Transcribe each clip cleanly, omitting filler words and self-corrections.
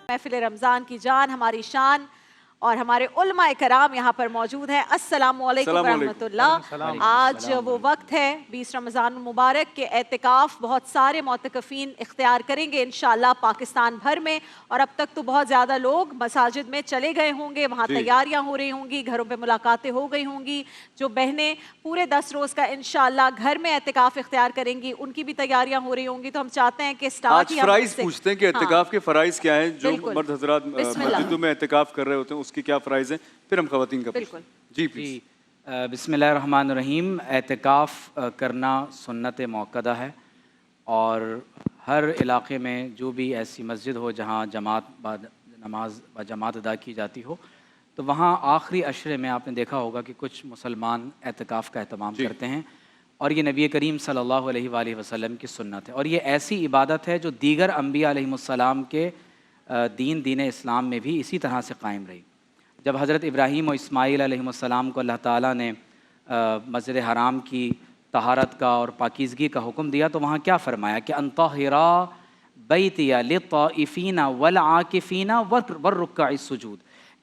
محفل رمضان کی جان ہماری شان اور ہمارے علماء کرام یہاں پر موجود ہیں۔ السلام علیکم ورحمۃ اللہ۔ آج وہ وقت ہے 20 رمضان المبارک کے اعتکاف بہت سارے معتکفین اختیار کریں گے انشاءاللہ پاکستان بھر میں، اور اب تک تو بہت زیادہ لوگ مساجد میں چلے گئے ہوں گے، وہاں تیاریاں ہو رہی ہوں گی، گھروں پہ ملاقاتیں ہو گئی ہوں گی۔ جو بہنیں پورے 10 روز کا انشاءاللہ گھر میں اعتکاف اختیار کریں گی ان کی بھی تیاریاں ہو رہی ہوں گی، تو ہم چاہتے ہیں کہ سٹارٹ ہی فرائض پوچھتے ہیں کہ اعتکاف کے فرائض کیا ہیں، جو مرد حضرات مسجدوں میں اعتکاف کر رہے ہوتے ہیں اس کی کیا فرائض ہیں، پھر ہم خواتین کا پوچھتے ہیں۔ جی پلیز۔ بسم اللہ الرحمن الرحیم۔ اعتکاف کرنا سنت موقدہ ہے، اور ہر علاقے میں جو بھی ایسی مسجد ہو جہاں نماز جماعت ادا کی جاتی ہو، تو وہاں آخری عشرے میں آپ نے دیکھا ہوگا کہ کچھ مسلمان اعتکاف کا اہتمام کرتے ہیں، اور یہ نبی کریم صلی اللہ علیہ وآلہ وسلم کی سنت ہے، اور یہ ایسی عبادت ہے جو دیگر انبیاء علیہ السلام کے دین اسلام میں بھی اسی طرح سے قائم رہی۔ جب حضرت ابراہیم و اسماعیل علیہ السلام کو اللہ تعالیٰ نے مسجد حرام کی طہارت کا اور پاکیزگی کا حکم دیا تو وہاں کیا فرمایا کہ ان طہرا بیتی للطائفین والعاکفین والرکع السجود،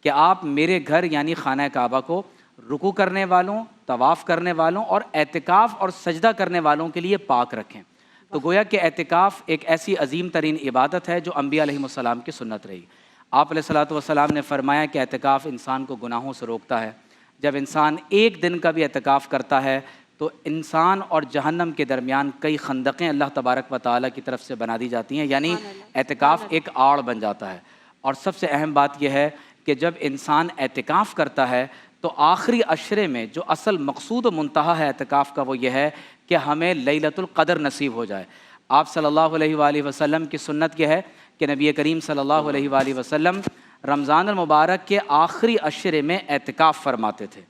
کہ آپ میرے گھر یعنی خانہ کعبہ کو رکوع کرنے والوں، طواف کرنے والوں اور اعتکاف اور سجدہ کرنے والوں کے لیے پاک رکھیں۔ تو گویا کہ اعتکاف ایک ایسی عظیم ترین عبادت ہے جو انبیاء علیہ السلام کی سنت رہی۔ آپ علیہ الصلوۃ والسلام نے فرمایا کہ اعتکاف انسان کو گناہوں سے روکتا ہے۔ جب انسان ایک دن کا بھی اعتکاف کرتا ہے تو انسان اور جہنم کے درمیان کئی خندقیں اللہ تبارک و تعالیٰ کی طرف سے بنا دی جاتی ہیں، یعنی اعتکاف ایک آڑ بن جاتا ہے۔ اور سب سے اہم بات یہ ہے کہ جب انسان اعتکاف کرتا ہے تو آخری عشرے میں جو اصل مقصود و منتہا ہے اعتکاف کا وہ یہ ہے کہ ہمیں لیلۃ القدر نصیب ہو جائے۔ آپ صلی اللہ علیہ وآلہ وسلم کی سنت یہ ہے کہ نبی کریم صلی اللہ علیہ وآلہ وسلم رمضان المبارک کے آخری عشرے میں اعتکاف فرماتے تھے،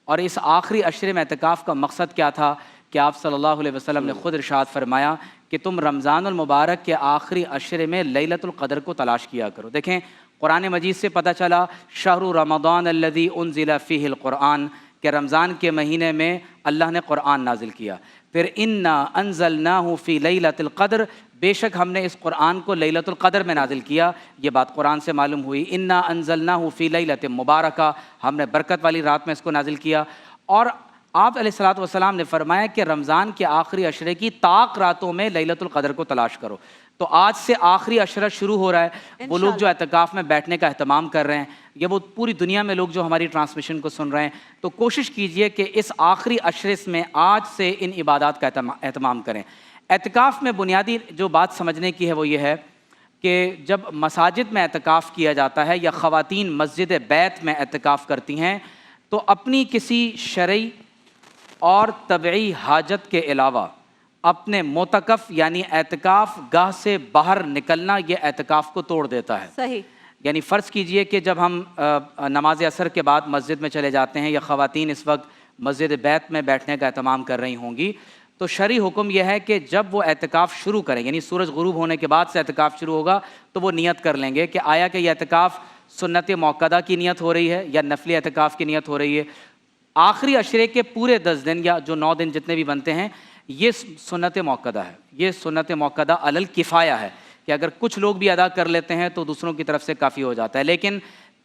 اور اس آخری عشرے میں اعتکاف کا مقصد کیا تھا کہ آپ صلی اللہ علیہ وسلم نے خود ارشاد فرمایا کہ تم رمضان المبارک کے آخری عشرے میں لیلۃ القدر کو تلاش کیا کرو۔ دیکھیں قرآن مجید سے پتہ چلا شہر رمضان الذی انزل فیہ القرآن، کہ رمضان کے مہینے میں اللہ نے قرآن نازل کیا۔ پھر انا انزلناہ فی لیلۃ القدر، بے شک ہم نے اس قرآن کو لیلۃ القدر میں نازل کیا، یہ بات قرآن سے معلوم ہوئی۔ انا انزلناہ فی لیلۃ مبارکہ، ہم نے برکت والی رات میں اس کو نازل کیا۔ اور آپ علیہ الصلوۃ والسلام نے فرمایا کہ رمضان کے آخری عشرے کی طاق راتوں میں لیلۃ القدر کو تلاش کرو۔ تو آج سے آخری عشرہ شروع ہو رہا ہے۔ وہ لوگ جو اعتکاف میں بیٹھنے کا اہتمام کر رہے ہیں، یا وہ پوری دنیا میں لوگ جو ہماری ٹرانسمیشن کو سن رہے ہیں، تو کوشش کیجئے کہ اس آخری عشرے میں آج سے ان عبادات کا اہتمام کریں۔ اعتکاف میں بنیادی جو بات سمجھنے کی ہے وہ یہ ہے کہ جب مساجد میں اعتکاف کیا جاتا ہے یا خواتین مسجد بیت میں اعتکاف کرتی ہیں تو اپنی کسی شرعی اور طبعی حاجت کے علاوہ اپنے معتکف یعنی اعتکاف گاہ سے باہر نکلنا یہ اعتکاف کو توڑ دیتا ہے۔ صحیح۔ یعنی فرض کیجئے کہ جب ہم نماز عصر کے بعد مسجد میں چلے جاتے ہیں، یا خواتین اس وقت مسجد بیت میں بیٹھنے کا اہتمام کر رہی ہوں گی، تو شرعی حکم یہ ہے کہ جب وہ اعتکاف شروع کریں، یعنی سورج غروب ہونے کے بعد سے اعتکاف شروع ہوگا، تو وہ نیت کر لیں گے کہ آیا کہ یہ اعتکاف سنت موقدہ کی نیت ہو رہی ہے یا نفلی اعتکاف کی نیت ہو رہی ہے۔ آخری عشرے کے پورے 10 دن یا جو 9 دن جتنے بھی بنتے ہیں یہ سنت موقدہ ہے، یہ سنت موقدہ علی الکفایہ ہے کہ اگر کچھ لوگ بھی ادا کر لیتے ہیں تو دوسروں کی طرف سے کافی ہو جاتا ہے۔ لیکن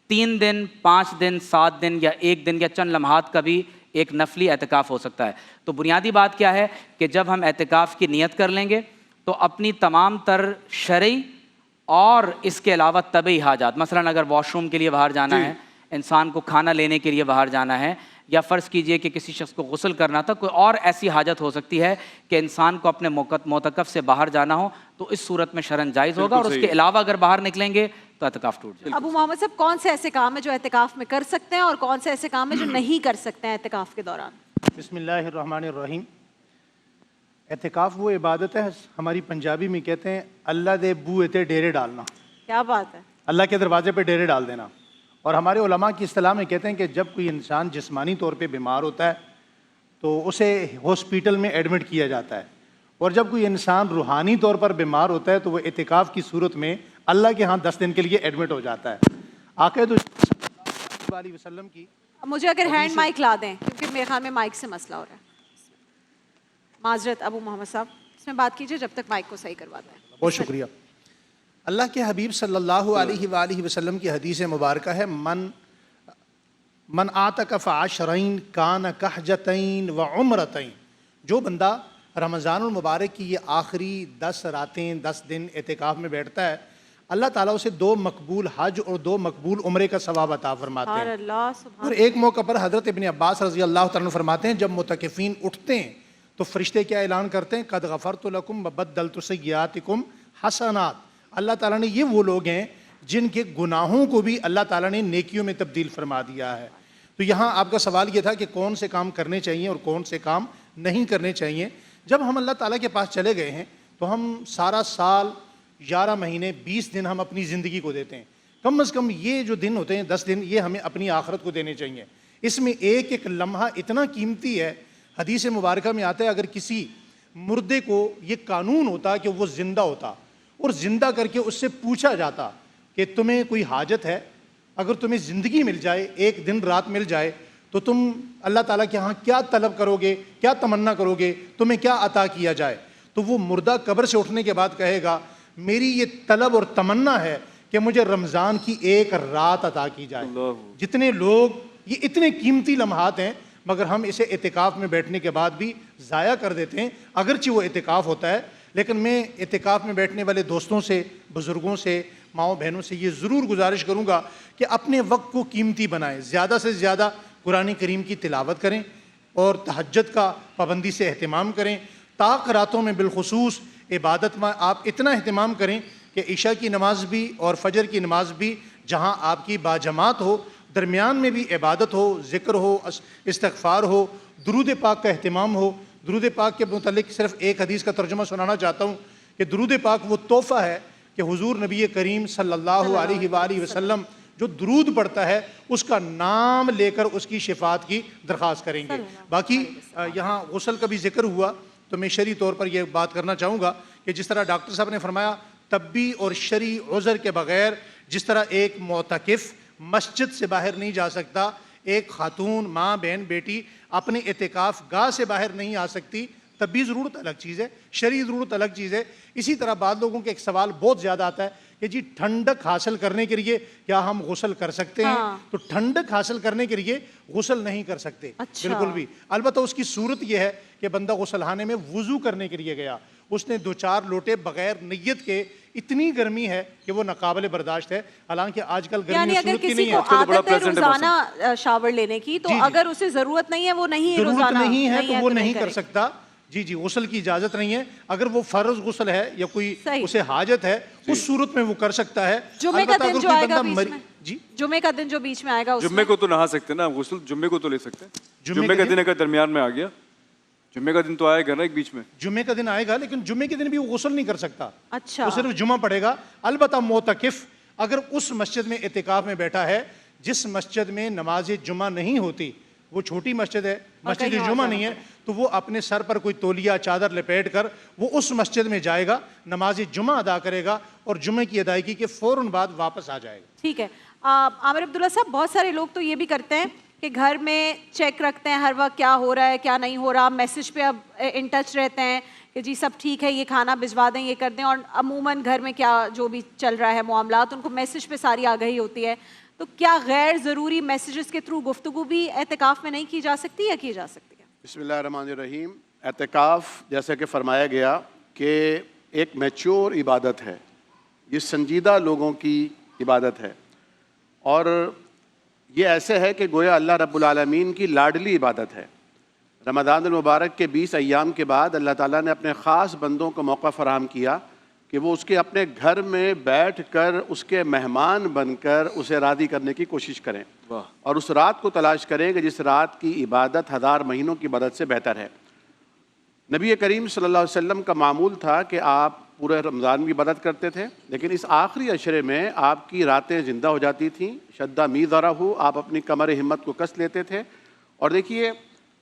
3 دن، 5 دن، 7 دن یا 1 دن یا چند لمحات کا بھی ایک نفلی اعتکاف ہو سکتا ہے۔ تو بنیادی بات کیا ہے کہ جب ہم اعتکاف کی نیت کر لیں گے تو اپنی تمام تر شرعی اور اس کے علاوہ طبعی حاجات، مثلا اگر واش روم کے لیے باہر جانا ہے، انسان کو کھانا لینے کے لیے باہر جانا ہے، یا فرض کیجئے کہ کسی شخص کو غسل کرنا تھا، کوئی اور ایسی حاجت ہو سکتی ہے کہ انسان کو اپنے معتکف سے باہر جانا ہو، تو اس صورت میں شرعاً جائز ہوگا، اور اس کے علاوہ اگر باہر نکلیں گے تو اعتکاف ٹوٹ جائے گا۔ ابو محمد صاحب، کون سے ایسے کام ہیں جو اعتکاف میں کر سکتے ہیں اور کون سے ایسے کام ہیں جو نہیں کر سکتے ہیں اعتکاف کے دوران؟ بسم اللہ الرحمن الرحیم۔ اعتکاف وہ عبادت ہے، ہماری پنجابی میں کہتے ہیں اللہ دے بوئے تے ڈیرے ڈالنا۔ کیا بات ہے! اللہ کے دروازے پہ ڈیرے ڈال دینا۔ اور ہمارے علماء کی اصطلاح میں کہتے ہیں کہ جب کوئی انسان جسمانی طور پہ بیمار ہوتا ہے تو اسے ہاسپٹل میں ایڈمٹ کیا جاتا ہے، اور جب کوئی انسان روحانی طور پر بیمار ہوتا ہے تو وہ اعتکاف کی صورت میں اللہ کے ہاں 10 دن کے لیے ایڈمٹ ہو جاتا ہے۔ آقا تو صلی اللہ علیہ وسلم کی، مجھے اگر ہینڈ مائک لا دیں کیونکہ میرے خیال میں مائک سے مسئلہ ہو رہا ہے۔ معذرت ابو محمد صاحب، اس میں بات کیجئے جب تک مائک کو صحیح کرواتے ہیں۔ بہت شکریہ۔ اللہ کے حبیب صلی اللہ علیہ وآلہ وسلم کی حدیث مبارکہ ہے، من اعتکف عشرین کان کحجتین و عمرتین، جو بندہ رمضان المبارک کی یہ آخری 10 راتیں 10 دن اعتکاف میں بیٹھتا ہے، اللہ تعالیٰ اسے 2 مقبول حج اور 2 مقبول عمرے کا ثواب عطا فرماتے ہیں۔ اور ایک موقع پر حضرت ابن عباس رضی اللہ تعالیٰ عنہ فرماتے ہیں جب معتکفین اٹھتے ہیں تو فرشتے کیا اعلان کرتے ہیں؟ قد غفرت لکم وبدلت سیئاتکم حسنات۔ اللہ تعالیٰ نے، یہ وہ لوگ ہیں جن کے گناہوں کو بھی اللہ تعالیٰ نے نیکیوں میں تبدیل فرما دیا ہے۔ تو یہاں آپ کا سوال یہ تھا کہ کون سے کام کرنے چاہیے اور کون سے کام نہیں کرنے چاہیے۔ جب ہم اللہ تعالیٰ کے پاس چلے گئے ہیں تو ہم سارا سال 11 مہینے 20 دن ہم اپنی زندگی کو دیتے ہیں، کم از کم یہ جو دن ہوتے ہیں 10 دن، یہ ہمیں اپنی آخرت کو دینے چاہیے۔ اس میں ایک ایک لمحہ اتنا قیمتی ہے۔ حدیث مبارکہ میں آتا ہے اگر کسی مردے کو یہ قانون ہوتا کہ وہ زندہ ہوتا اور زندہ کر کے اس سے پوچھا جاتا کہ تمہیں کوئی حاجت ہے، اگر تمہیں زندگی مل جائے، ایک دن رات مل جائے، تو تم اللہ تعالیٰ کے ہاں کیا طلب کرو گے، کیا تمنا کرو گے، تمہیں کیا عطا کیا جائے؟ تو وہ مردہ قبر سے اٹھنے کے بعد کہے گا میری یہ طلب اور تمنا ہے کہ مجھے رمضان کی ایک رات عطا کی جائے۔ جتنے لوگ، یہ اتنے قیمتی لمحات ہیں مگر ہم اسے اعتکاف میں بیٹھنے کے بعد بھی ضائع کر دیتے ہیں، اگرچہ وہ اعتکاف ہوتا ہے۔ لیکن میں اعتکاف میں بیٹھنے والے دوستوں سے، بزرگوں سے، ماؤں بہنوں سے یہ ضرور گزارش کروں گا کہ اپنے وقت کو قیمتی بنائیں، زیادہ سے زیادہ قرآن کریم کی تلاوت کریں اور تہجد کا پابندی سے اہتمام کریں۔ طاق راتوں میں بالخصوص عبادت میں آپ اتنا اہتمام کریں کہ عشاء کی نماز بھی اور فجر کی نماز بھی جہاں آپ کی باجماعت ہو، درمیان میں بھی عبادت ہو، ذکر ہو، استغفار ہو، درود پاک کا اہتمام ہو۔ درود پاک کے متعلق صرف ایک حدیث کا ترجمہ سنانا چاہتا ہوں کہ درود پاک وہ تحفہ ہے کہ حضور نبی کریم صلی اللہ علیہ وآلہ وسلم جو درود پڑھتا ہے اس کا نام لے کر اس کی شفاعت کی درخواست کریں گے۔ باقی یہاں غسل کا بھی ذکر ہوا تو میں شرعی طور پر یہ بات کرنا چاہوں گا کہ جس طرح ڈاکٹر صاحب نے فرمایا طبی اور شرعی عذر کے بغیر جس طرح ایک معتکف مسجد سے باہر نہیں جا سکتا، ایک خاتون، ماں، بہن، بیٹی اپنے اعتکاف گاہ سے باہر نہیں آ سکتی، طبی ضرورت الگ چیز ہے، شرعی ضرورت الگ چیز ہے۔ اسی طرح بعض لوگوں کے ایک سوال بہت زیادہ آتا ہے کہ جی ٹھنڈک حاصل کرنے کے لیے کیا ہم غسل کر سکتے ہیں؟ تو ٹھنڈک حاصل کرنے کے لیے غسل نہیں کر سکتے بالکل بھی، البتہ اس کی صورت یہ ہے کہ بندہ غسل خانے میں وضو کرنے کے لیے گیا، اس نے 2-4 لوٹے بغیر نیت کے، اتنی گرمی ہے کہ وہ ناقابل برداشت ہے، حالانکہ آج کل گرمی صورت کی نہیں ہے۔ یعنی اگر کسی کو عادت ہے روزانہ شاور لینے کی تو اگر اسے ضرورت نہیں ہے وہ نہیں روزانہ ضرورت نہیں ہے تو وہ نہیں کر سکتا۔ جی غسل کی اجازت نہیں ہے، اگر وہ فرض غسل ہے یا کوئی اسے حاجت ہے اس صورت میں وہ کر سکتا ہے۔ جمعے کا دن جو آئے گا بیچ میں، جمعے کا دن جو بیچ میں آئے گا، جمعے کو تو نہا سکتے نا، غسل جمعے کو تو لے سکتے ہیں۔ جمعے کا دن اگر درمیان میں آ گیا، جمعے کا دن تو آئے گا نا ایک بیچ میں، جمعے کا دن آئے گا لیکن جمعے کے دن بھی وہ غسل نہیں کر سکتا، اچھا وہ صرف جمعہ پڑھے گا۔ البتہ معتکف اگر اس مسجد میں اعتکاف میں بیٹھا ہے جس مسجد میں نماز جمعہ نہیں ہوتی، وہ چھوٹی مسجد ہے، مسجد جمعہ نہیں ہے، تو وہ اپنے سر پر کوئی تولیہ چادر لپیٹ کر وہ اس مسجد میں جائے گا، نماز جمعہ ادا کرے گا اور جمعے کی ادائیگی کے فوراً بعد واپس آ جائے گا۔ ٹھیک ہے عامر عبداللہ صاحب، بہت سارے لوگ تو یہ بھی کرتے ہیں کہ گھر میں چیک رکھتے ہیں ہر وقت کیا ہو رہا ہے کیا نہیں ہو رہا، میسج پہ اب ان ٹچ رہتے ہیں کہ جی سب ٹھیک ہے، یہ کھانا بھجوا دیں، یہ کر دیں، اور عموماً گھر میں کیا جو بھی چل رہا ہے معاملات ان کو میسج پہ ساری آگہی ہوتی ہے۔ تو کیا غیر ضروری میسیجز کے تھرو گفتگو بھی اعتکاف میں نہیں کی جا سکتی یا کی جا سکتی ہے؟ بسم اللہ الرحمن الرحیم۔ اعتکاف جیسا کہ فرمایا گیا کہ ایک میچور عبادت ہے، یہ سنجیدہ لوگوں کی عبادت ہے، اور یہ ایسے ہے کہ گویا اللہ رب العالمین کی لاڈلی عبادت ہے۔ رمضان المبارک کے 20 ایام کے بعد اللہ تعالیٰ نے اپنے خاص بندوں کو موقع فراہم کیا کہ وہ اس کے اپنے گھر میں بیٹھ کر اس کے مہمان بن کر اسے راضی کرنے کی کوشش کریں اور اس رات کو تلاش کریں کہ جس رات کی عبادت 1000 مہینوں کی عبادت سے بہتر ہے۔ نبی کریم صلی اللہ علیہ وسلم کا معمول تھا کہ آپ پورے رمضان بھی عبادت کرتے تھے، لیکن اس آخری عشرے میں آپ کی راتیں زندہ ہو جاتی تھیں، شدہ میذرہ ہو، آپ اپنی کمر ہمت کو کس لیتے تھے۔ اور دیکھیے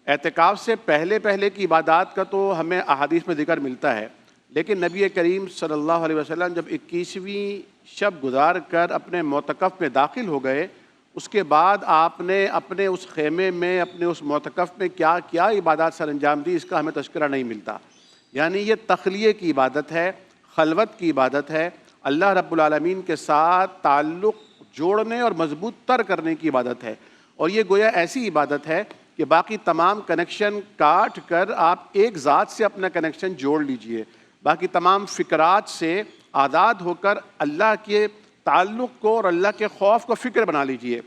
اعتکاف سے پہلے کی عبادات کا تو ہمیں احادیث میں ذکر ملتا ہے، لیکن نبی کریم صلی اللہ علیہ وسلم جب 21ویں شب گزار کر اپنے معتکف میں داخل ہو گئے، اس کے بعد آپ نے اپنے اس خیمے میں، اپنے اس معتکف میں کیا کیا عبادات سر انجام دی، اس کا ہمیں تذکرہ نہیں ملتا۔ یعنی یہ تخلیے کی عبادت ہے، خلوت کی عبادت ہے، اللہ رب العالمین کے ساتھ تعلق جوڑنے اور مضبوط تر کرنے کی عبادت ہے، اور یہ گویا ایسی عبادت ہے کہ باقی تمام کنیکشن کاٹ کر آپ ایک ذات سے اپنا کنیکشن جوڑ لیجئے، باقی تمام فکرات سے آزاد ہو کر اللہ کے تعلق کو اور اللہ کے خوف کو فکر بنا لیجئے۔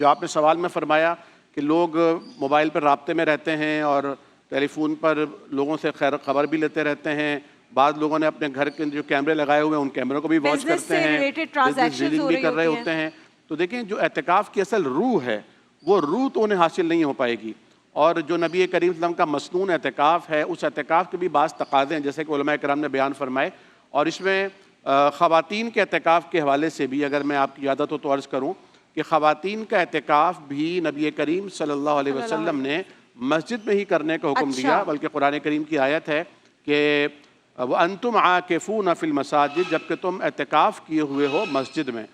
جو آپ نے سوال میں فرمایا کہ لوگ موبائل پر رابطے میں رہتے ہیں اور ٹیلی فون پر لوگوں سے خیر خبر بھی لیتے رہتے ہیں، بعض لوگوں نے اپنے گھر کے جو کیمرے لگائے ہوئے ہیں ان کیمروں کو بھی واچ کرتے ہیں، بزنس ڈیلنگ بھی کر رہے ہوتے ہیں۔ تو دیکھیں جو اعتکاف کی اصل روح ہے وہ روح تو انہیں حاصل نہیں ہو پائے گی، اور جو نبی کریم صلی اللہ علیہ وسلم کا مسنون اعتکاف ہے اس اعتکاف کے بھی بعض تقاضے ہیں جیسے کہ علماء کرام نے بیان فرمائے، اور اس میں خواتین کے اعتکاف کے حوالے سے بھی اگر میں آپ کی اجازت ہو تو عرض کروں کہ خواتین کا اعتکاف بھی نبی کریم صلی اللہ علیہ وسلم نے مسجد میں ہی کرنے کا حکم دیا، بلکہ قرآن کریم کی آیت ہے کہ وَأَنْتُمْ عَاكِفُونَ فِي الْمَسَاجِدِ، جبکہ تم اعتکاف کیے ہوئے ہو مسجد میں۔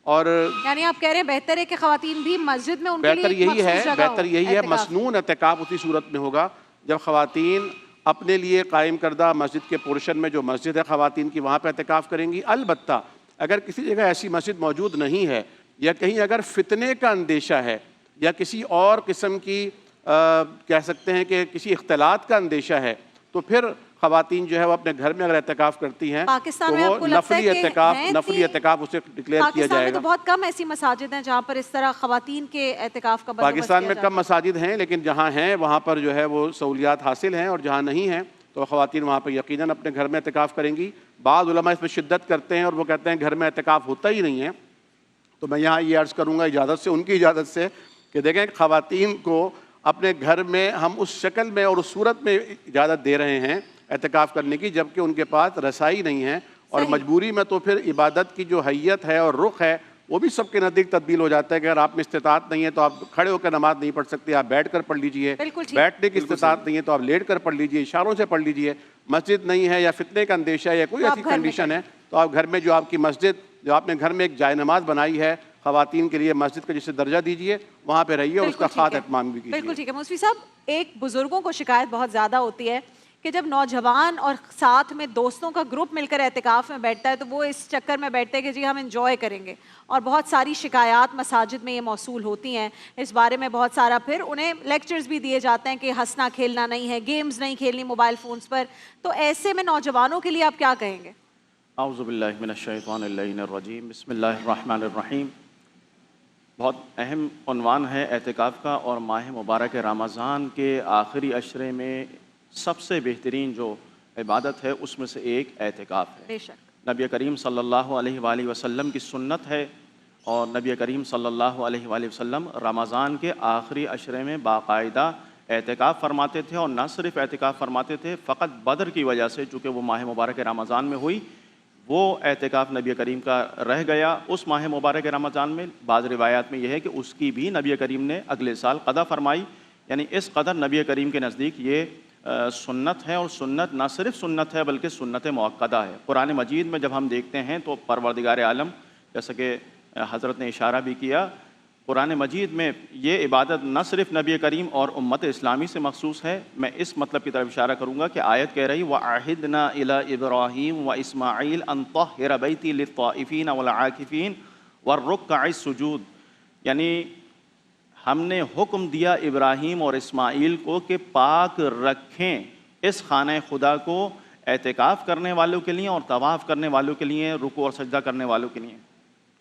اور یعنی آپ کہہ رہے ہیں بہتر ہے کہ خواتین بھی مسجد میں ان کے بہتر لیے یہی ہے مسنون اعتکاف اسی صورت میں ہوگا جب خواتین اپنے لیے قائم کردہ مسجد کے پورشن میں جو مسجد ہے خواتین کی وہاں پہ اعتکاف کریں گی۔ البتہ اگر کسی جگہ ایسی مسجد موجود نہیں ہے یا کہیں اگر فتنے کا اندیشہ ہے یا کسی اور قسم کی کہہ سکتے ہیں کہ کسی اختلاط کا اندیشہ ہے تو پھر خواتین جو ہے وہ اپنے گھر میں اگر اعتکاف کرتی ہیں تو وہ نفلی اعتکاف اسے ڈکلیئر کیا جائے گا۔ تو بہت کم ایسی مساجد ہیں جہاں پر اس طرح خواتین کے اعتکاف کا بندوبست پاکستان میں کم مساجد ہیں، لیکن جہاں ہیں وہاں پر جو ہے وہ سہولیات حاصل ہیں، اور جہاں نہیں ہیں تو خواتین وہاں پر یقیناً اپنے گھر میں اعتکاف کریں گی۔ بعض علماء اس میں شدت کرتے ہیں اور وہ کہتے ہیں گھر میں اعتکاف ہوتا ہی نہیں ہے، تو میں یہاں یہ عرض کروں گا اجازت سے، ان کی اجازت سے، کہ دیکھیں خواتین کو اپنے گھر میں ہم اس شکل میں اور اس صورت میں اجازت دے رہے ہیں اعتکاف کرنے کی جبکہ ان کے پاس رسائی نہیں ہے، اور مجبوری میں تو پھر عبادت کی جو حیت ہے اور رخ ہے وہ بھی سب کے نزدیک تبدیل ہو جاتا ہے کہ اگر آپ میں استطاعت نہیں ہے تو آپ کھڑے ہو کر نماز نہیں پڑھ سکتے، آپ بیٹھ کر پڑھ لیجئے، بیٹھنے کی استطاعت نہیں ہے تو آپ لیٹ کر پڑھ لیجئے، اشاروں سے پڑھ لیجئے، مسجد نہیں ہے یا فتنے کا اندیشہ ہے یا کوئی ایسی کنڈیشن ہے تو آپ گھر میں جو آپ کی مسجد جو آپ نے گھر میں ایک جائے نماز بنائی ہے خواتین کے لیے مسجد کا جسے درجہ دیجئے وہاں پہ رہیے اور اس کا خاص اہتمام بھی کیجئے۔ بالکل ٹھیک ہے مصطفی صاحب، ایک بزرگوں کو شکایت بہت زیادہ ہوتی ہے کہ جب نوجوان اور ساتھ میں دوستوں کا گروپ مل کر اعتکاف میں بیٹھتا ہے تو وہ اس چکر میں بیٹھتے ہیں کہ جی ہم انجوائے کریں گے، اور بہت ساری شکایات مساجد میں یہ موصول ہوتی ہیں اس بارے میں، بہت سارا پھر انہیں لیکچرز بھی دیے جاتے ہیں کہ ہنسنا کھیلنا نہیں ہے، گیمز نہیں کھیلنی موبائل فونز پر، تو ایسے میں نوجوانوں کے لیے آپ کیا کہیں گے؟ اعوذ باللہ من الشیطان اللعین الرجیم، بسم اللہ الرحمن الرحیم۔ بہت اہم عنوان ہے اعتکاف کا، اور ماہ مبارک رمضان کے آخری عشرے میں سب سے بہترین جو عبادت ہے اس میں سے ایک اعتکاف ہے۔ بے شک نبی کریم صلی اللہ علیہ وآلہ وسلم کی سنت ہے، اور نبی کریم صلی اللہ علیہ وآلہ وسلم رمضان کے آخری عشرے میں باقاعدہ اعتکاف فرماتے تھے، اور نہ صرف اعتکاف فرماتے تھے، فقط بدر کی وجہ سے چونکہ وہ ماہ مبارک رمضان میں ہوئی وہ اعتکاف نبی کریم کا رہ گیا اس ماہ مبارک رمضان میں۔ بعض روایات میں یہ ہے کہ اس کی بھی نبی کریم نے اگلے سال قضا فرمائی، یعنی اس قدر نبی کریم کے نزدیک یہ سنت ہے، اور سنت نہ صرف سنت ہے بلکہ سنت موقدہ ہے۔ قرآن مجید میں جب ہم دیکھتے ہیں تو پروردگار عالم جیسا کہ حضرت نے اشارہ بھی کیا، قرآن مجید میں یہ عبادت نہ صرف نبی کریم اور امت اسلامی سے مخصوص ہے، میں اس مطلب کی طرف اشارہ کروں گا کہ آیت کہہ رہی وَعَهِدْنَا إِلَىٰ إِبْرَاهِيمَ وَإِسْمَاعِيلَ أَن طَهِّرَ بَيْتِي لِلطَّائِفِينَ وَالْعَاكِفِينَ وَالرُّكَّعِ السُّجُودِ، یعنی ہم نے حکم دیا ابراہیم اور اسماعیل کو کہ پاک رکھیں اس خانہ خدا کو اعتکاف کرنے والوں کے لیے اور طواف کرنے والوں کے لیے، رکوع اور سجدہ کرنے والوں کے لیے۔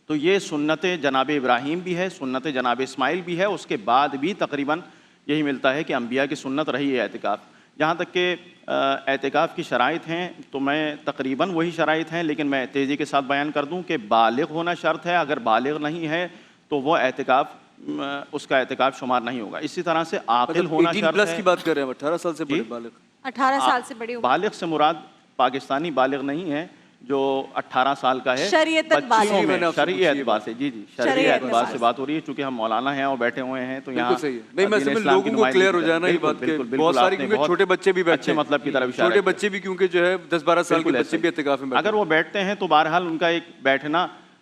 تو یہ سنت جناب ابراہیم بھی ہے، سنت جناب اسماعیل بھی ہے، اس کے بعد بھی تقریباً یہی ملتا ہے کہ انبیاء کی سنت رہی ہے اعتکاف۔ جہاں تک کہ اعتکاف کی شرائط ہیں تو میں تقریباً وہی شرائط ہیں، لیکن میں تیزی کے ساتھ بیان کر دوں کہ بالغ ہونا شرط ہے، اگر بالغ نہیں ہے تو وہ اعتکاف اس کا اعتکاف شمار نہیں ہوگا۔ اسی طرح سے عاقل ہونا شرط ہے۔ 18 کی بات کر رہے ہیں، 18 سال سے بڑے بالغ، 18 سال سے بڑی عمر، بالغ سے مراد پاکستانی بالغ نہیں ہے جو 18 سال کا ہے، شریعت بچیوں میں بالغ، شرعی اعتبار سے، جی شرعی اعتبار سے بات ہو رہی ہے، چونکہ ہم مولانا ہیں اور بیٹھے ہوئے ہیں تو یہاں نہیں میں سمجھ لوگوں کو کلیئر ہو جانا یہ بات کہ بہت ساری کیونکہ چھوٹے بچے بھی بیٹھتے اچھے ہیں، مطلب کی طرف اشارہ چھوٹے بچے بھی کیونکہ جو ہے 10-12 سال کے بچے بھی اعتکاف میں بیٹھتے ہیں۔ اگر وہ بیٹھتے ہیں تو بہرحال ان کا ایک بیٹھنا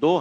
2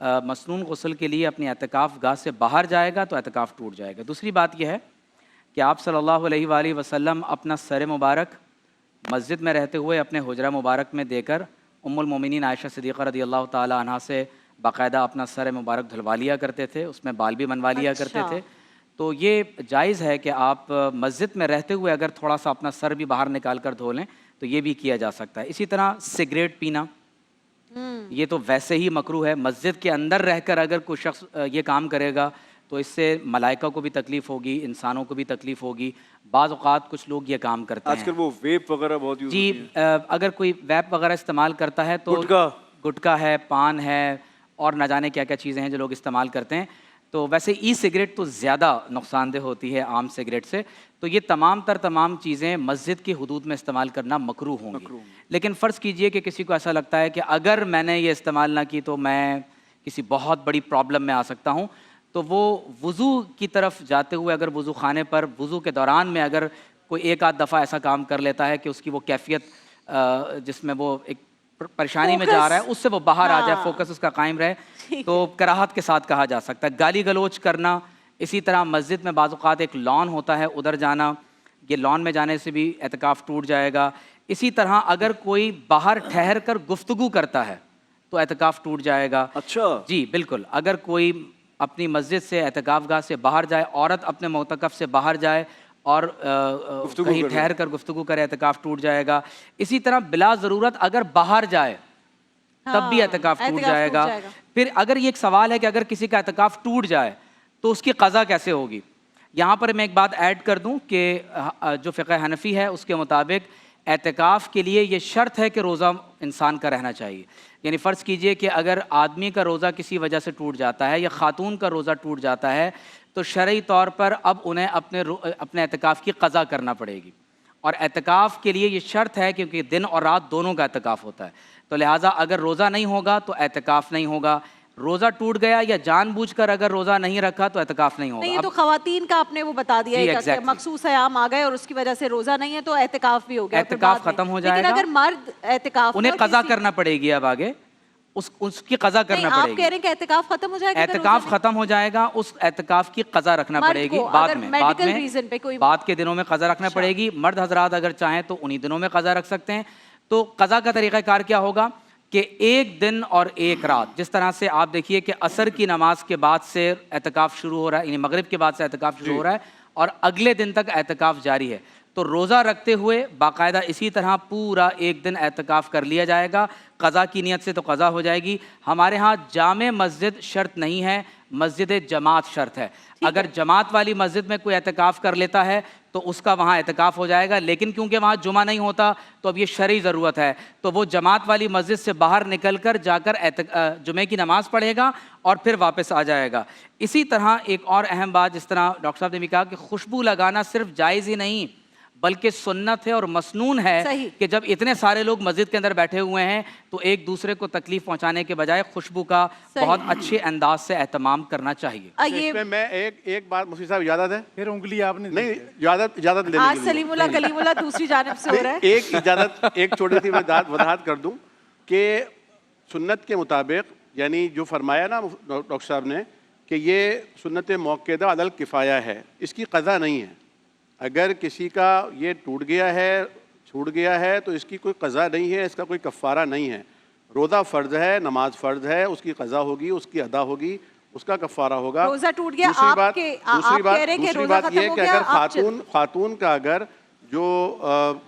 مسنون غسل کے لیے اپنی اعتکاف گاہ سے باہر جائے گا تو اعتکاف ٹوٹ جائے گا۔ دوسری بات یہ ہے کہ آپ صلی اللہ علیہ وآلہ وسلم اپنا سر مبارک مسجد میں رہتے ہوئے اپنے حجرہ مبارک میں دے کر ام المومنین عائشہ صدیقہ رضی اللہ تعالی عنہا سے باقاعدہ اپنا سر مبارک دھلوا لیا کرتے تھے، اس میں بال بھی بنوا لیا کرتے تھے۔ تو یہ جائز ہے کہ آپ مسجد میں رہتے ہوئے اگر تھوڑا سا اپنا سر بھی باہر نکال کر دھو لیں تو یہ بھی کیا جا سکتا ہے۔ اسی طرح سگریٹ پینا یہ تو ویسے ہی مکروہ ہے، مسجد کے اندر رہ کر اگر کوئی شخص یہ کام کرے گا تو اس سے ملائکہ کو بھی تکلیف ہوگی، انسانوں کو بھی تکلیف ہوگی۔ بعض اوقات کچھ لوگ یہ کام کرتے ہیں، آج کل وہ ویپ وغیرہ بہت یوز جی اگر کوئی ویپ وغیرہ استعمال کرتا ہے تو گٹکا ہے، پان ہے اور نہ جانے کیا کیا چیزیں ہیں جو لوگ استعمال کرتے ہیں، تو ویسے ای سگریٹ تو زیادہ نقصان دہ ہوتی ہے عام سگریٹ سے۔ تو یہ تمام چیزیں مسجد کی حدود میں استعمال کرنا مکروہ ہوں گی۔ لیکن فرض کیجئے کہ کسی کو ایسا لگتا ہے کہ اگر میں نے یہ استعمال نہ کی تو میں کسی بہت بڑی پرابلم میں آ سکتا ہوں، تو وہ وضو کی طرف جاتے ہوئے اگر وضو خانے پر وضو کے دوران میں اگر کوئی ایک آدھ دفعہ ایسا کام کر لیتا ہے کہ اس کی وہ کیفیت جس میں وہ ایک پریشانی میں جا رہا ہے اس سے وہ باہر آ جائے، فوکس اس کا قائم رہے، تو کراہت کے ساتھ کہا جا سکتا ہے۔ گالی گلوچ کرنا، اسی طرح مسجد میں بعض اوقات ایک لان ہوتا ہے ادھر جانا، یہ لان میں جانے سے بھی اعتکاف ٹوٹ جائے گا۔ اسی طرح اگر کوئی باہر ٹھہر کر گفتگو کرتا ہے تو اعتکاف ٹوٹ جائے گا۔ اچھا جی بالکل، اگر کوئی اپنی مسجد سے اعتکاف گاہ سے باہر جائے، عورت اپنے معتکف سے باہر جائے اور کہیں ٹھہر کر گفتگو کرے، اعتکاف ٹوٹ جائے گا۔ اسی طرح بلا ضرورت اگر باہر جائے تب بھی اعتکاف ٹوٹ جائے گا۔ پھر اگر یہ ایک سوال ہے کہ اگر کسی کا اعتکاف ٹوٹ جائے تو اس کی قضا کیسے ہوگی؟ یہاں پر میں ایک بات ایڈ کر دوں کہ جو فقہ حنفی ہے اس کے مطابق اعتکاف کے لیے یہ شرط ہے کہ روزہ انسان کا رہنا چاہیے۔ یعنی فرض کیجئے کہ اگر آدمی کا روزہ کسی وجہ سے ٹوٹ جاتا ہے یا خاتون کا روزہ ٹوٹ جاتا ہے تو شرعی طور پر اب انہیں اپنے اعتکاف کی قضا کرنا پڑے گی، اور اعتکاف کے لیے یہ شرط ہے کیونکہ دن اور رات دونوں کا اعتکاف ہوتا ہے، تو لہٰذا اگر روزہ نہیں ہوگا تو اعتکاف نہیں ہوگا۔ روزہ ٹوٹ گیا یا جان بوجھ کر اگر روزہ نہیں رکھا تو اعتکاف نہیں ہوگا۔ نہیں، یہ تو خواتین کا آپ نے وہ بتا دیا ہے کہ مخصوص ایام آ گئے اور اس کی وجہ سے روزہ نہیں ہے تو اعتکاف بھی ہو گیا، اعتکاف ختم ہو جائے گا۔ لیکن اگر مرد اعتکاف انہیں قضا کرنا پڑے گی، اب آگے اس کی قضا کرنا پڑے گی۔ آپ کہہ رہے ہیں کہ اعتکاف ختم ہو جائے گا، اعتکاف ختم ہو جائے گا، اس اعتکاف کی قضا رکھنا پڑے گی بعد کے دنوں میں قضا رکھنا پڑے گی۔ مرد حضرات اگر چاہیں تو انہی دنوں میں قضا رکھ سکتے ہیں۔ تو قضا کا طریقہ کار کیا ہوگا کہ ایک دن اور ایک رات، جس طرح سے آپ دیکھیے کہ عصر کی نماز کے بعد سے اعتکاف شروع ہو رہا ہے، یعنی مغرب کے بعد سے اعتکاف شروع ہو رہا ہے اور اگلے دن تک اعتکاف جاری ہے، تو روزہ رکھتے ہوئے باقاعدہ اسی طرح پورا ایک دن اعتکاف کر لیا جائے گا۔ قضا کی نیت سے تو قضا ہو جائے گی۔ ہمارے ہاں جامع مسجد شرط نہیں ہے، مسجد جماعت شرط ہے۔ اگر جماعت والی مسجد میں کوئی اعتکاف کر لیتا ہے تو اس کا وہاں اعتکاف ہو جائے گا، لیکن کیونکہ وہاں جمعہ نہیں ہوتا تو اب یہ شرعی ضرورت ہے، تو وہ جماعت والی مسجد سے باہر نکل کر جا کر جمعے کی نماز پڑھے گا اور پھر واپس آ جائے گا۔ اسی طرح ایک اور اہم بات، جس طرح ڈاکٹر صاحب نے بھی کہا کہ خوشبو لگانا صرف جائز ہی نہیں بلکہ سنت ہے اور مسنون ہے کہ جب اتنے سارے لوگ مسجد کے اندر بیٹھے ہوئے ہیں تو ایک دوسرے کو تکلیف پہنچانے کے بجائے خوشبو کا بہت اچھے انداز سے اہتمام کرنا چاہیے۔ اس میں میں ایک بات مفتی صاحب اجازت ہے؟ پھر انگلی آپ نے نہیں، اجازت لینے آج سلیم اللہ کلیم اللہ دوسری جانب سے ہو رہا ہے۔ ایک اجازت، ایک چھوٹی سی وضاحت کر دوں کہ سنت کے مطابق، یعنی جو فرمایا نا ڈاکٹر صاحب نے کہ یہ سنت موقدہ علی الکفایہ ہے، اس کی قضا نہیں ہے۔ اگر کسی کا یہ ٹوٹ گیا ہے، چھوٹ گیا ہے تو اس کی کوئی قضا نہیں ہے، اس کا کوئی کفارہ نہیں ہے۔ روزہ فرض ہے، نماز فرض ہے، اس کی قضا ہوگی، اس کی ادا ہوگی، اس کا کفارہ ہوگا۔ روزہ ٹوٹ گیا، دوسری بات یہ کہ اگر خاتون کا اگر جو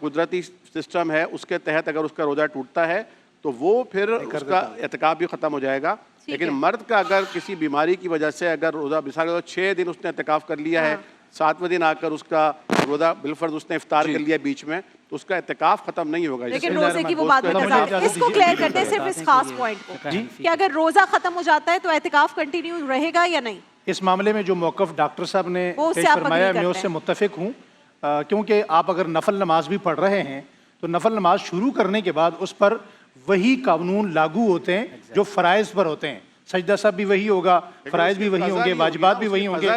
قدرتی سسٹم ہے اس کے تحت اگر اس کا روزہ ٹوٹتا ہے تو وہ پھر اس کا اعتکاف بھی ختم ہو جائے گا۔ لیکن مرد کا اگر کسی بیماری کی وجہ سے اگر روزہ مثال 6 دن اس نے اعتکاف کر لیا ہے، 7ویں دن آ کر اس کا روزہ بالفرض اس نے افطار کر لیا بیچ میں، تو اس کا اعتکاف ختم نہیں ہوگا۔ لیکن روزے کی وہ بات اس کو کلیئر کرتے ہیں صرف اس خاص پوائنٹ کو کہ اگر روزہ ختم ہو جاتا ہے تو اعتکاف کنٹینیو رہے گا یا نہیں؟ اس معاملے میں جو موقف ڈاکٹر صاحب نے پیش فرمایا میں اس سے متفق ہوں، کیونکہ آپ اگر نفل نماز بھی پڑھ رہے ہیں تو نفل نماز شروع کرنے کے بعد اس پر وہی قانون لاگو ہوتے ہیں جو فرائض پر ہوتے ہیں۔ سجدہ سب بھی وہی ہوگا، فرائض بھی وہی ہوں گے، واجبات بھی وہی ہوں گے۔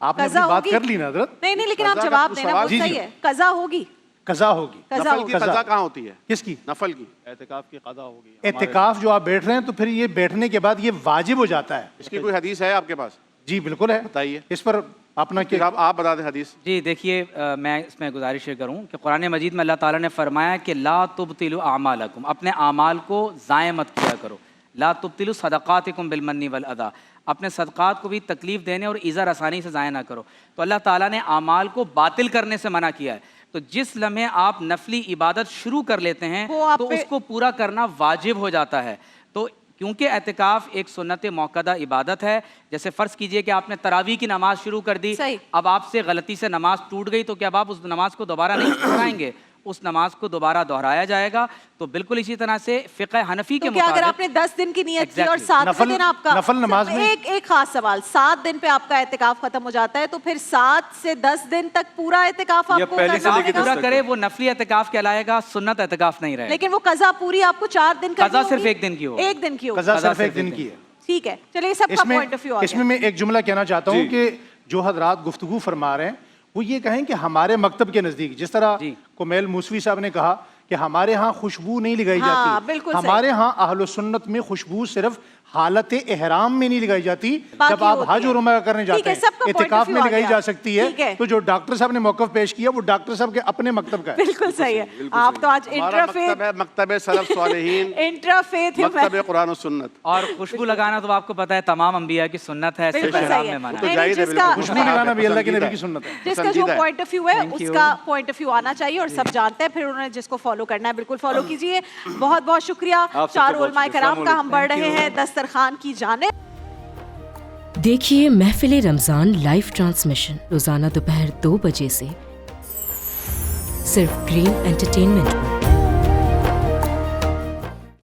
آپ نے اپنی بات کر لی نا حضرت؟ نہیں لیکن آپ جواب دینا وہ صحیح ہے، قضا ہوگی۔ قضا ہوگی. نفل کی قضا کہاں ہوتی ہے؟ کس کی؟ نفل کی. اعتکاف کی قضا ہوگی. اعتکاف جو آپ بیٹھ رہے ہیں تو پھر یہ بیٹھنے کے بعد یہ واجب ہو جاتا ہے. اس کی کوئی حدیث ہے آپ کے پاس؟ جی بالکل ہے. بتائیے اس پر اپنا کیا آپ بتا دیں حدیث. جی دیکھیے میں اس میں گزارش کروں کہ قرآن مجید میں اللہ تعالیٰ نے فرمایا کہ لا تبطلوا اعمالکم، اپنے اعمال کو ضائع مت کیا کرو. لا تبطلوا صدقاتکم بالمن والاذی، اپنے صدقات کو بھی تکلیف دینے اور ایذا رسانی سے ضائع نہ کرو. تو اللہ تعالیٰ نے اعمال کو باطل کرنے سے منع کیا ہے. تو جس لمحے آپ نفلی عبادت شروع کر لیتے ہیں تو اس کو پورا کرنا واجب ہو جاتا ہے. تو کیونکہ اعتکاف ایک سنت موقدہ عبادت ہے، جیسے فرض کیجئے کہ آپ نے تراویح کی نماز شروع کر دی، اب آپ سے غلطی سے نماز ٹوٹ گئی تو کیا آپ اس نماز کو دوبارہ نہیں دہرائیں گے؟ اس نماز کو دوبارہ دہرایا جائے گا. تو بالکل اسی طرح سے فقہ حنفی کے مطابق اگر آپ نے 10 دن کی نیت کی اور 7 دن آپ کا نفل نماز میں ایک خاص سوال، 7 دن پہ آپ کا اعتکاف ختم ہو جاتا ہے تو پھر 7 سے 10 دن تک پورا اعتکاف آپ کو پورا کرے وہ نفلی اعتکاف کہلائے گا، سنت اعتکاف نہیں رہے. لیکن وہ قضا پوری آپ کو 4 دن کا قضا صرف ایک دن کی ہو، ایک دن کی ہو، قضا صرف ایک دن کی ہے. ٹھیک ہے. چلیے سب کا پوائنٹ آف ویو آ گیا. اس میں میں ایک جملہ کہنا چاہتا ہوں کہ جو حضرات گفتگو فرما رہے ہیں وہ یہ کہیں کہ ہمارے مکتب کے نزدیک، جس طرح کمیل موسوی صاحب نے کہا کہ ہمارے ہاں خوشبو نہیں لگائی جاتی، ہمارے ہاں اہل سنت میں خوشبو صرف حالت احرام میں نہیں لگائی جاتی، جب آپ حج اور عمرہ کرنے جاتے ہیں اعتکاف میں لگائی جا سکتی ہے. تو جو ڈاکٹر صاحب نے موقف پیش کیا وہ ڈاکٹر صاحب کے اپنے مکتب کا ہے. بالکل صحیح ہے. آپ تو آج انٹرفیت مکتب سلف صالحین، انٹرفیت مکتب قرآن و سنت. اور خوشبو لگانا تو آپ کو پتا ہے تمام انبیاء کی سنت ہے، صرف احرام میں منع ہے. خوشبو لگانا بھی اللہ کے نبی کی سنت ہے. جس کا جو پوائنٹ آف ویو ہے اس کا پوائنٹ آف ویو آنا چاہیے اور سب جانتے ہیں، پھر انہوں نے جس کو فالو کرنا ہے بالکل فالو کیجیے. بہت بہت شکریہ چاروں علماء کرام کا. ہم بڑھ رہے ہیں دسترخوان کی جانب. دیکھیے محفل رمضان لائیو ٹرانسمیشن روزانہ دوپہر 2 بجے سے صرف گرین انٹرٹینمنٹ پر.